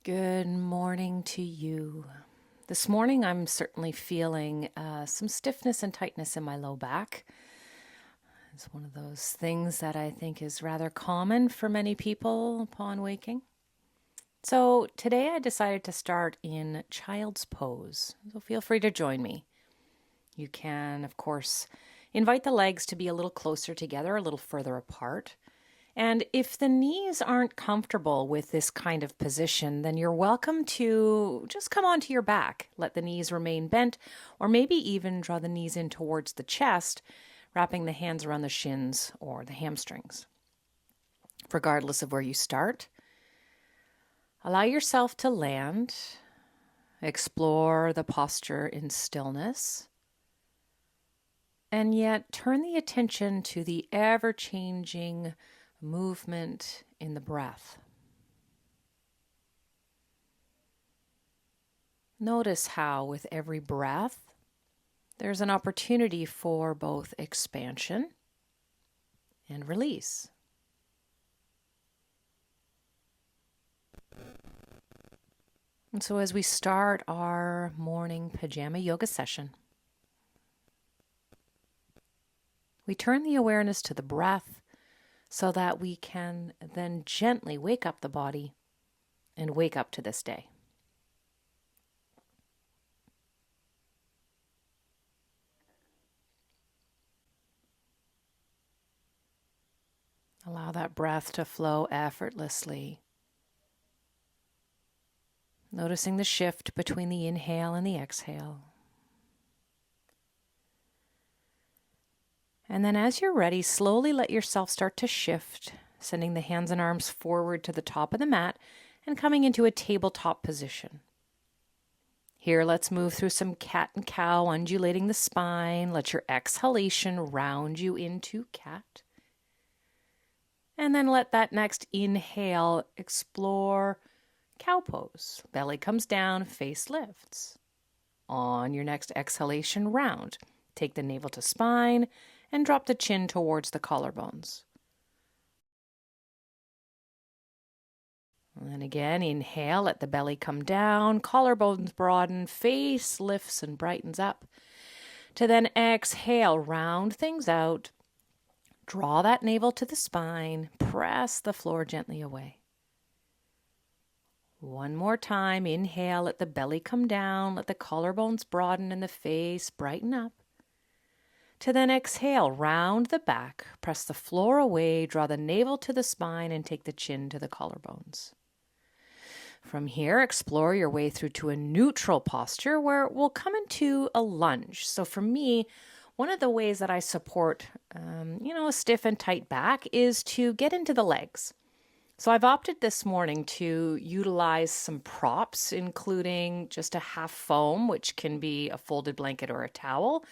Good morning to you. This morning I'm certainly feeling some stiffness and tightness in my low back. It's one of those things that I think is rather common for many people upon waking. So today I decided to start in child's pose, so feel free to join me. You can, of course, invite the legs to be a little closer together, a little further apart. And if the knees aren't comfortable with this kind of position, then you're welcome to just come onto your back. Let the knees remain bent, or maybe even draw the knees in towards the chest, wrapping the hands around the shins or the hamstrings. Regardless of where you start, allow yourself to land, explore the posture in stillness, and yet turn the attention to the ever-changing movement in the breath. Notice how with every breath, there's an opportunity for both expansion and release. And so as we start our morning pajama yoga session, we turn the awareness to the breath so that we can then gently wake up the body and wake up to this day. Allow that breath to flow effortlessly. Noticing the shift between the inhale and the exhale. And then as you're ready, slowly let yourself start to shift, sending the hands and arms forward to the top of the mat and coming into a tabletop position. Here, let's move through some cat and cow, undulating the spine. Let your exhalation round you into cat. And then let that next inhale explore cow pose. Belly comes down, face lifts. On your next exhalation, round. Take the navel to spine and drop the chin towards the collarbones. And then again, inhale, let the belly come down, collarbones broaden, face lifts and brightens up. To then exhale, round things out, draw that navel to the spine, press the floor gently away. One more time, inhale, let the belly come down, let the collarbones broaden and the face brighten up. To then exhale, round the back, press the floor away, draw the navel to the spine, and take the chin to the collarbones. From here, explore your way through to a neutral posture where we'll come into a lunge. So for me, one of the ways that I support, a stiff and tight back is to get into the legs. So I've opted this morning to utilize some props, including just a half foam, which can be a folded blanket or a towel,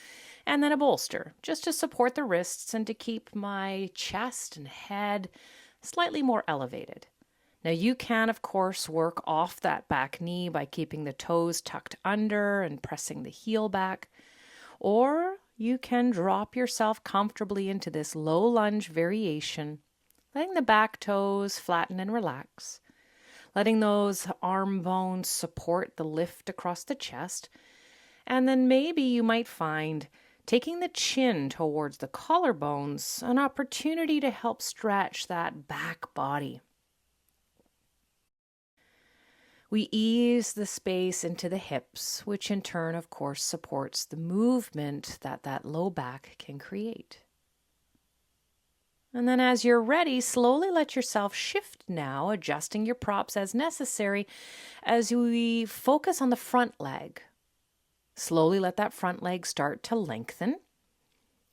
and then a bolster, just to support the wrists and to keep my chest and head slightly more elevated. Now you can, of course, work off that back knee by keeping the toes tucked under and pressing the heel back, or you can drop yourself comfortably into this low lunge variation, letting the back toes flatten and relax, letting those arm bones support the lift across the chest, and then maybe you might find taking the chin towards the collarbones an opportunity to help stretch that back body. We ease the space into the hips, which in turn, of course, supports the movement that low back can create. And then as you're ready, slowly let yourself shift now, adjusting your props as necessary as we focus on the front leg. Slowly let that front leg start to lengthen.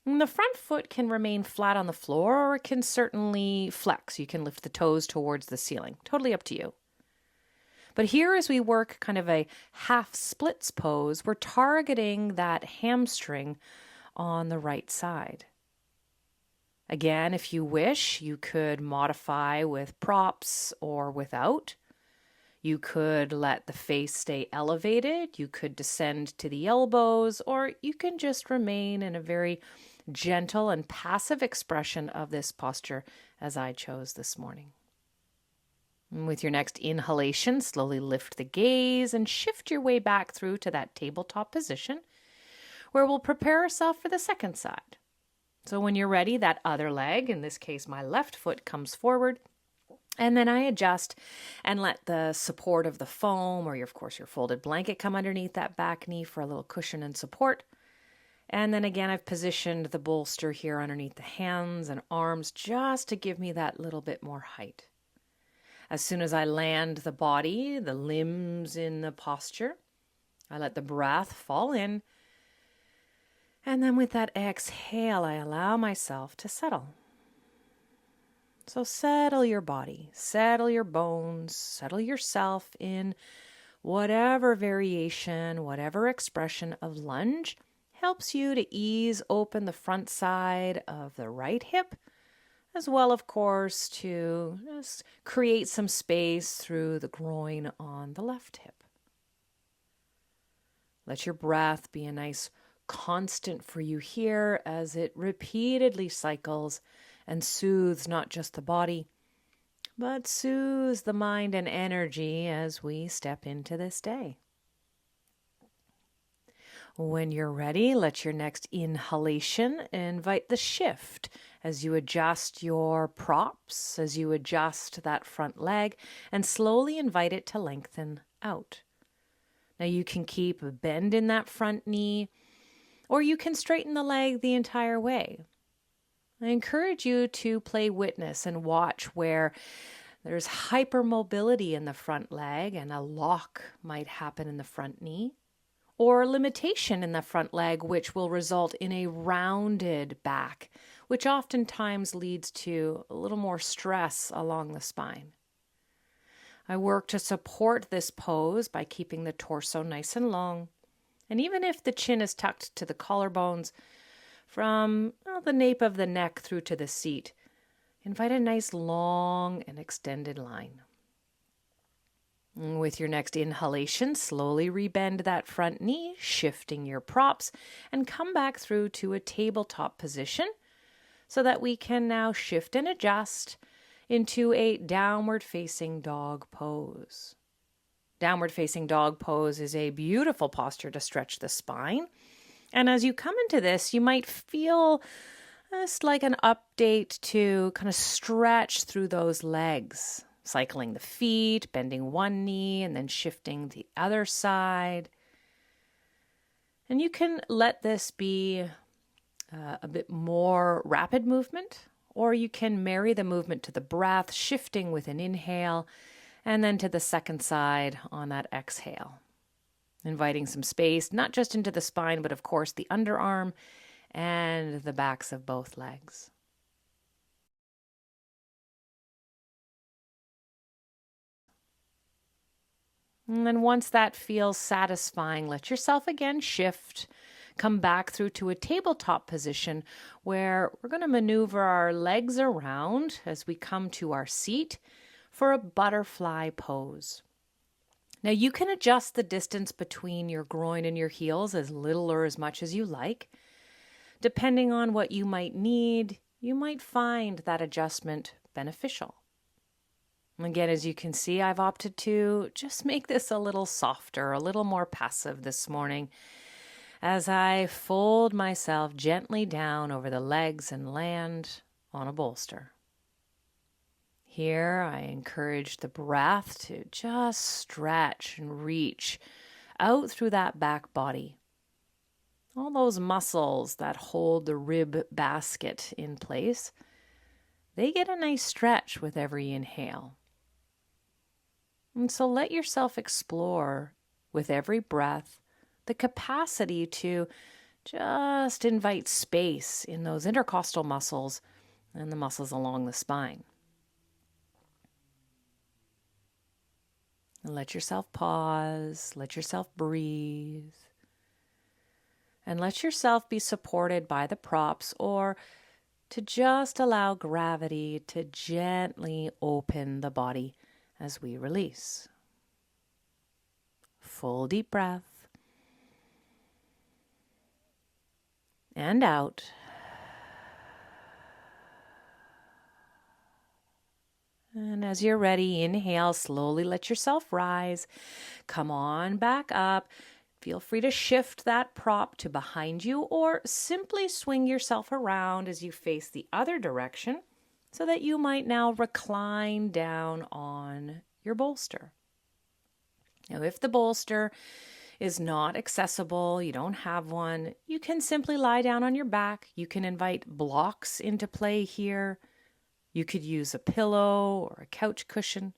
And the front foot can remain flat on the floor, or it can certainly flex. You can lift the toes towards the ceiling. Totally up to you. But here as we work kind of a half splits pose, we're targeting that hamstring on the right side. Again, if you wish, you could modify with props or without. You could let the face stay elevated, you could descend to the elbows, or you can just remain in a very gentle and passive expression of this posture as I chose this morning. And with your next inhalation, slowly lift the gaze and shift your way back through to that tabletop position where we'll prepare ourselves for the second side. So when you're ready, that other leg, in this case my left foot, comes forward. And then I adjust and let the support of the foam or, of course, your folded blanket come underneath that back knee for a little cushion and support. And then again, I've positioned the bolster here underneath the hands and arms just to give me that little bit more height. As soon as I land the body, the limbs in the posture, I let the breath fall in. And then with that exhale, I allow myself to settle. So settle your body, settle your bones, settle yourself in whatever variation, whatever expression of lunge helps you to ease open the front side of the right hip, as well, of course, to just create some space through the groin on the left hip. Let your breath be a nice constant for you here as it repeatedly cycles and soothes not just the body, but soothes the mind and energy as we step into this day. When you're ready, let your next inhalation invite the shift as you adjust your props, as you adjust that front leg, and slowly invite it to lengthen out. Now you can keep a bend in that front knee, or you can straighten the leg the entire way. I encourage you to play witness and watch where there's hypermobility in the front leg and a lock might happen in the front knee, or limitation in the front leg, which will result in a rounded back, which oftentimes leads to a little more stress along the spine. I work to support this pose by keeping the torso nice and long, and even if the chin is tucked to the collarbones, from the nape of the neck through to the seat, invite a nice long and extended line. With your next inhalation, slowly rebend that front knee, shifting your props, and come back through to a tabletop position so that we can now shift and adjust into a downward facing dog pose. Downward facing dog pose is a beautiful posture to stretch the spine. And as you come into this, you might feel just like an update to kind of stretch through those legs, cycling the feet, bending one knee, and then shifting the other side. And you can let this be a bit more rapid movement, or you can marry the movement to the breath, shifting with an inhale, and then to the second side on that exhale. Inviting some space, not just into the spine, but of course the underarm and the backs of both legs. And then once that feels satisfying, let yourself again shift. Come back through to a tabletop position where we're going to maneuver our legs around as we come to our seat for a butterfly pose. Now you can adjust the distance between your groin and your heels as little or as much as you like. Depending on what you might need, you might find that adjustment beneficial. Again, as you can see, I've opted to just make this a little softer, a little more passive this morning as I fold myself gently down over the legs and land on a bolster. Here, I encourage the breath to just stretch and reach out through that back body. All those muscles that hold the rib basket in place, they get a nice stretch with every inhale. And so let yourself explore with every breath the capacity to just invite space in those intercostal muscles and the muscles along the spine. And let yourself pause, let yourself breathe, and let yourself be supported by the props or to just allow gravity to gently open the body as we release. Full deep breath. And out. And as you're ready, inhale, slowly let yourself rise. Come on back up. Feel free to shift that prop to behind you or simply swing yourself around as you face the other direction so that you might now recline down on your bolster. Now, if the bolster is not accessible, you don't have one, you can simply lie down on your back. You can invite blocks into play here. You could use a pillow or a couch cushion,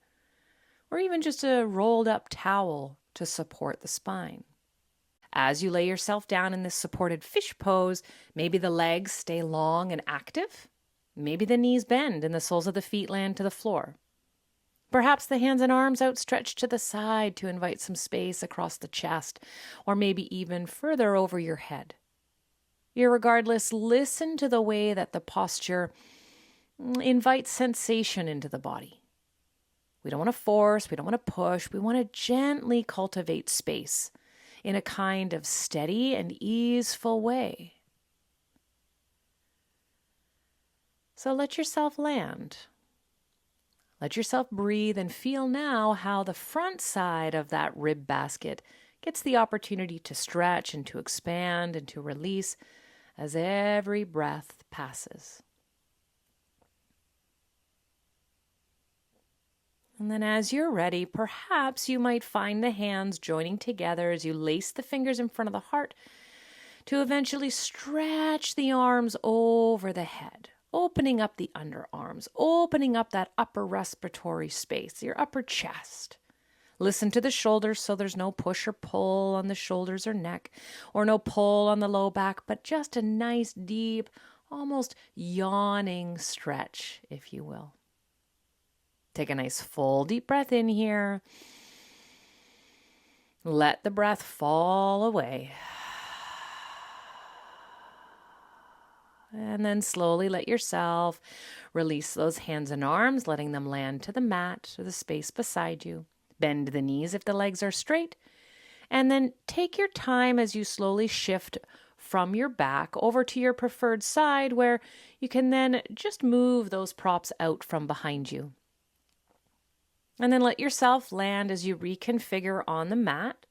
or even just a rolled up towel to support the spine. As you lay yourself down in this supported fish pose, maybe the legs stay long and active. Maybe the knees bend and the soles of the feet land to the floor. Perhaps the hands and arms outstretched to the side to invite some space across the chest, or maybe even further over your head. Irregardless, listen to the way that the posture invites sensation into the body. We don't want to force, we don't want to push, we want to gently cultivate space in a kind of steady and easeful way. So let yourself land. Let yourself breathe and feel now how the front side of that rib basket gets the opportunity to stretch and to expand and to release as every breath passes. And then as you're ready, perhaps you might find the hands joining together as you lace the fingers in front of the heart to eventually stretch the arms over the head, opening up the underarms, opening up that upper respiratory space, your upper chest. Listen to the shoulders so there's no push or pull on the shoulders or neck, or no pull on the low back, but just a nice, deep, almost yawning stretch, if you will. Take a nice full deep breath in here. Let the breath fall away. And then slowly let yourself release those hands and arms, letting them land to the mat or the space beside you. Bend the knees if the legs are straight. And then take your time as you slowly shift from your back over to your preferred side, where you can then just move those props out from behind you. And then let yourself land as you reconfigure on the mat,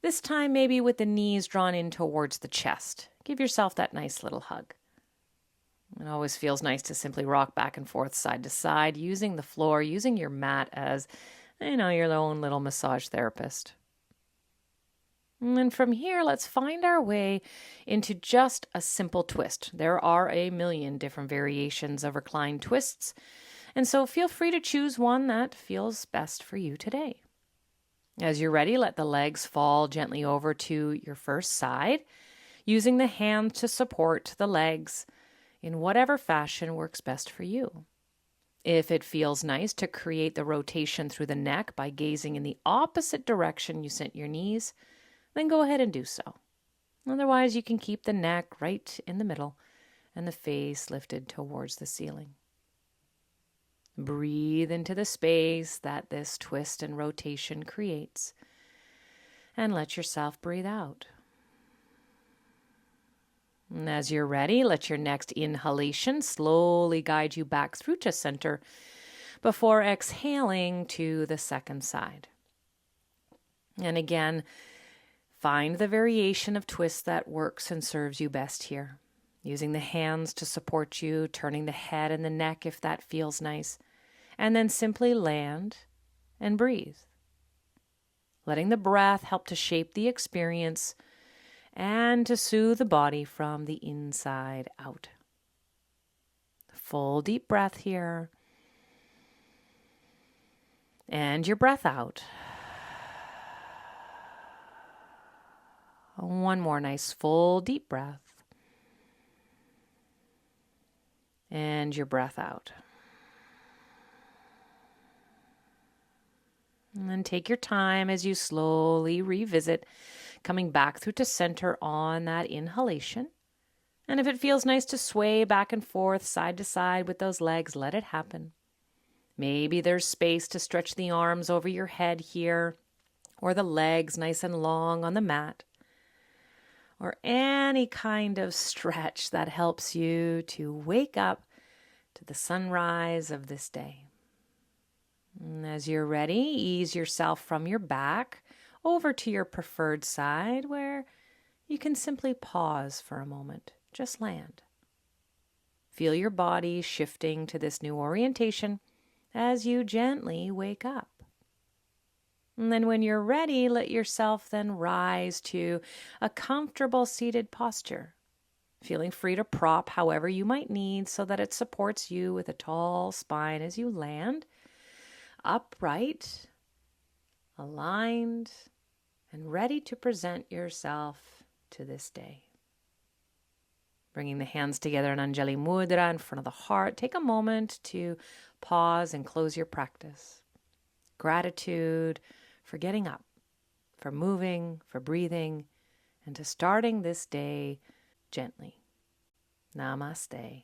this time maybe with the knees drawn in towards the chest. Give yourself that nice little hug. It always feels nice to simply rock back and forth side to side, using the floor, using your mat as, your own little massage therapist. And then from here, let's find our way into just a simple twist. There are a million different variations of reclined twists, and so feel free to choose one that feels best for you today. As you're ready, let the legs fall gently over to your first side, using the hands to support the legs in whatever fashion works best for you. If it feels nice to create the rotation through the neck by gazing in the opposite direction you sent your knees, then go ahead and do so. Otherwise, you can keep the neck right in the middle and the face lifted towards the ceiling. Breathe into the space that this twist and rotation creates, and let yourself breathe out. And as you're ready, let your next inhalation slowly guide you back through to center before exhaling to the second side. And again, find the variation of twist that works and serves you best here. Using the hands to support you, turning the head and the neck if that feels nice, and then simply land and breathe. Letting the breath help to shape the experience and to soothe the body from the inside out. Full deep breath here. And your breath out. One more nice full deep breath. And your breath out. And then take your time as you slowly revisit, coming back through to center on that inhalation. And if it feels nice to sway back and forth, side to side with those legs, let it happen. Maybe there's space to stretch the arms over your head here, or the legs nice and long on the mat, or any kind of stretch that helps you to wake up to the sunrise of this day. And as you're ready, ease yourself from your back over to your preferred side where you can simply pause for a moment. Just land. Feel your body shifting to this new orientation as you gently wake up. And then when you're ready, let yourself then rise to a comfortable seated posture, feeling free to prop however you might need so that it supports you with a tall spine as you land, upright, aligned, and ready to present yourself to this day. Bringing the hands together in Anjali Mudra in front of the heart, take a moment to pause and close your practice. Gratitude for getting up, for moving, for breathing, and to starting this day gently. Namaste.